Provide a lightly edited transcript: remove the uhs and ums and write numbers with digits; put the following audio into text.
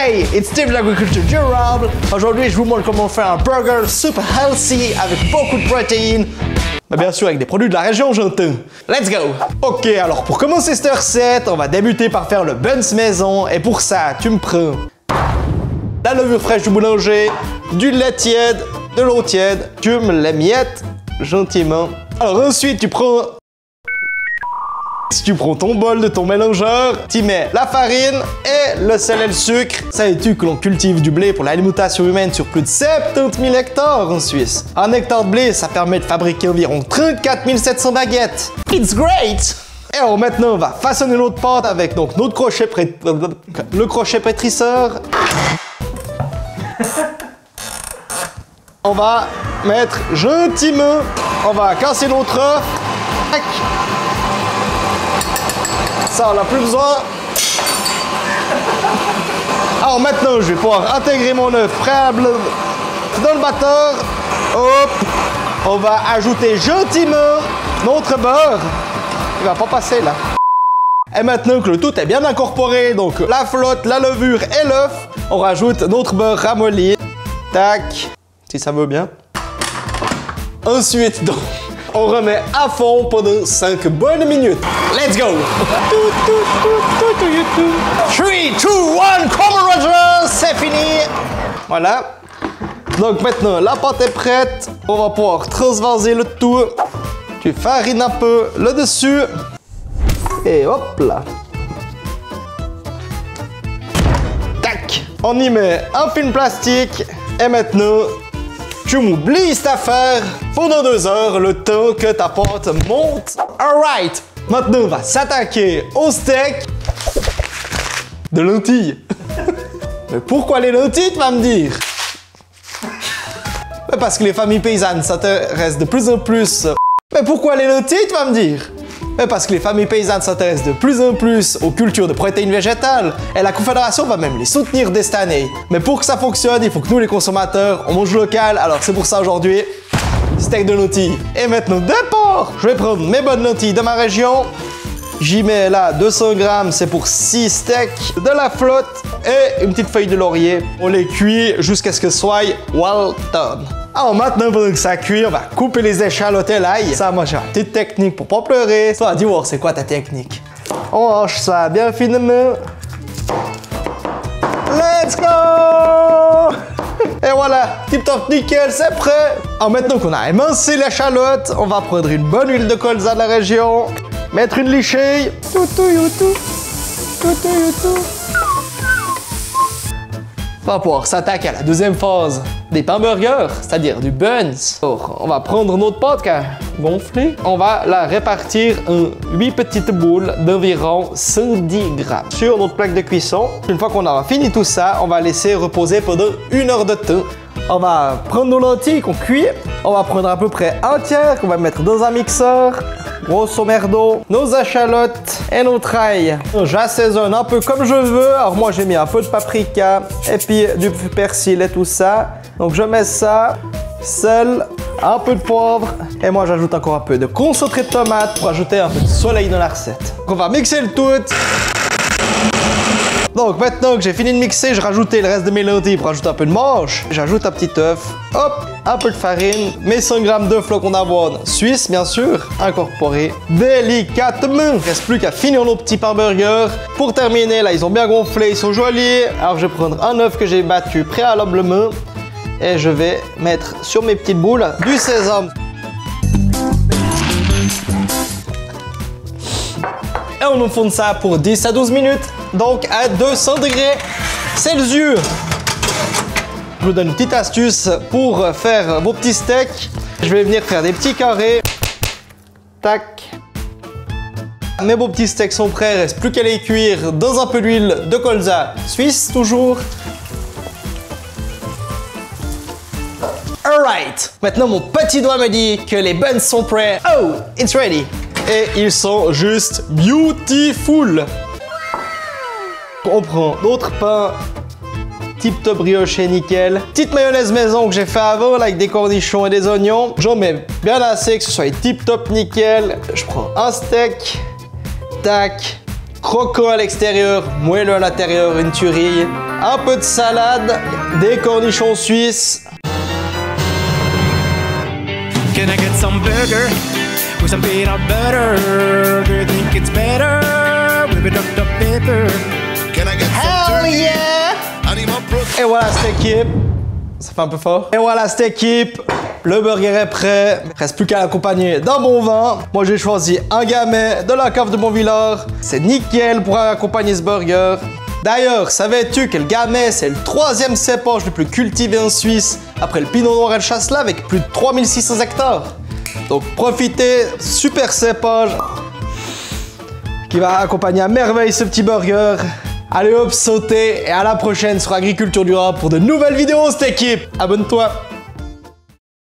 Hey, it's Steve de l'agriculture durable. Aujourd'hui, je vous montre comment faire un burger super healthy avec beaucoup de protéines. Mais bien sûr, avec des produits de la région, j'entends. Let's go! Ok, alors pour commencer cette recette, on va débuter par faire le buns maison. Et pour ça, tu me prends la levure fraîche du boulanger, du lait tiède, de l'eau tiède. Tu me les miettes gentiment. Alors ensuite, tu prends ton bol de ton mélangeur, tu mets la farine et le sel et le sucre. Savais-tu que l'on cultive du blé pour l'alimentation humaine sur plus de 70 000 hectares en Suisse? Un hectare de blé, ça permet de fabriquer environ 34 700 baguettes. It's great! Et alors maintenant, on va façonner notre pâte avec donc notre le crochet pétrisseur. On va mettre gentiment, on va casser notre œuf. Ça, on n'a plus besoin. Alors maintenant, je vais pouvoir intégrer mon œuf préalable dans le batteur. Hop. On va ajouter gentiment notre beurre. Il va pas passer là. Et maintenant que le tout est bien incorporé, donc la flotte, la levure et l'œuf, on rajoute notre beurre ramolli. Tac, si ça veut bien. Ensuite, donc, on remet à fond pendant 5 bonnes minutes. Let's go! 3, 2, 1, come Roger! C'est fini! Voilà. Donc maintenant, la pâte est prête. On va pouvoir transvaser le tout. Tu farines un peu le dessus. Et hop là. Tac! On y met un film plastique. Et maintenant, tu m'oublies cette affaire pendant 2 heures, le temps que ta pâte monte. Alright! Maintenant, on va s'attaquer au steak de lentilles. Mais pourquoi les lentilles, tu vas me dire? Mais parce que les familles paysannes s'intéressent de plus en plus. Mais pourquoi les lentilles, tu vas me dire? Mais parce que les familles paysannes s'intéressent de plus en plus aux cultures de protéines végétales et la Confédération va même les soutenir dès cette année. Mais pour que ça fonctionne, il faut que nous les consommateurs, on mange local, alors c'est pour ça aujourd'hui, steak de lentilles. Et maintenant, départ! Je vais prendre mes bonnes lentilles de ma région. J'y mets là 200 grammes, c'est pour 6 steaks, de la flotte et une petite feuille de laurier. On les cuit jusqu'à ce que ce soit well done. Alors maintenant, pendant que ça cuit, on va couper les échalotes et l'ail. Ça, moi, j'ai une petite technique pour pas pleurer. Toi, dis-moi, c'est quoi ta technique? On hache ça bien finement. Let's go! Et voilà, tip top nickel, c'est prêt. Alors maintenant qu'on a émincé l'échalote, on va prendre une bonne huile de colza de la région, mettre une lichée. On va pouvoir s'attaquer à la deuxième phase des pains burgers, c'est-à-dire du buns. Alors, on va prendre notre pâte qui a gonflé. On va la répartir en 8 petites boules d'environ 110 grammes sur notre plaque de cuisson. Une fois qu'on aura fini tout ça, on va laisser reposer pendant 1 heure de temps. On va prendre nos lentilles qu'on cuit. On va prendre à peu près un tiers qu'on va mettre dans un mixeur. Grosso merdo, nos échalotes et notre ail. J'assaisonne un peu comme je veux. Alors moi j'ai mis un peu de paprika et puis du persil et tout ça. Donc je mets ça, sel, un peu de poivre et moi j'ajoute encore un peu de concentré de tomate pour ajouter un peu de soleil dans la recette. Donc on va mixer le tout. Donc maintenant que j'ai fini de mixer, je rajoute le reste de mes lentilles pour ajouter un peu de mâche. J'ajoute un petit œuf, hop, un peu de farine, mes 100 g de flocons d'avoine suisse bien sûr, incorporés délicatement. Il ne reste plus qu'à finir nos petits pains burgers. Pour terminer, là ils ont bien gonflé, ils sont jolis. Alors je vais prendre un œuf que j'ai battu préalablement et je vais mettre sur mes petites boules du sésame. Et on enfonce ça pour 10 à 12 minutes, donc à 200 degrés Celsius. Je vous donne une petite astuce pour faire vos petits steaks. Je vais venir faire des petits carrés. Tac. Mes beaux petits steaks sont prêts, il ne reste plus qu'à les cuire dans un peu d'huile de colza suisse toujours. Alright. Maintenant mon petit doigt me dit que les buns sont prêts. Oh, it's ready. Et ils sont juste beautiful. On prend d'autres pains tip top brioché nickel. Petite mayonnaise maison que j'ai fait avant là, avec des cornichons et des oignons. J'en mets bien assez que ce soit tip top nickel. Je prends un steak. Tac. Croquant à l'extérieur, moelleux à l'intérieur, une tuerie. un peu de salade, des cornichons suisses. Can I get some burger with some peanut butter? Do you think it's better with a Dr. Pepper? Can I get Hell some turkey? yeah! Animal protein. Et voilà cette équipe. Ça fait un peu fort. Et voilà cette équipe. Le burger est prêt. Il reste plus qu'à l'accompagner d'un bon vin. Moi j'ai choisi un gamay de la cave de Montvillard. C'est nickel pour accompagner ce burger. D'ailleurs, savais-tu que le gamay c'est le 3e cépage le plus cultivé en Suisse après le pinot noir et le chasselas avec plus de 3600 hectares. Donc profitez, super cépage qui va accompagner à merveille ce petit burger. Allez hop, sautez et à la prochaine sur Agriculture durable pour de nouvelles vidéos cette équipe. Abonne-toi.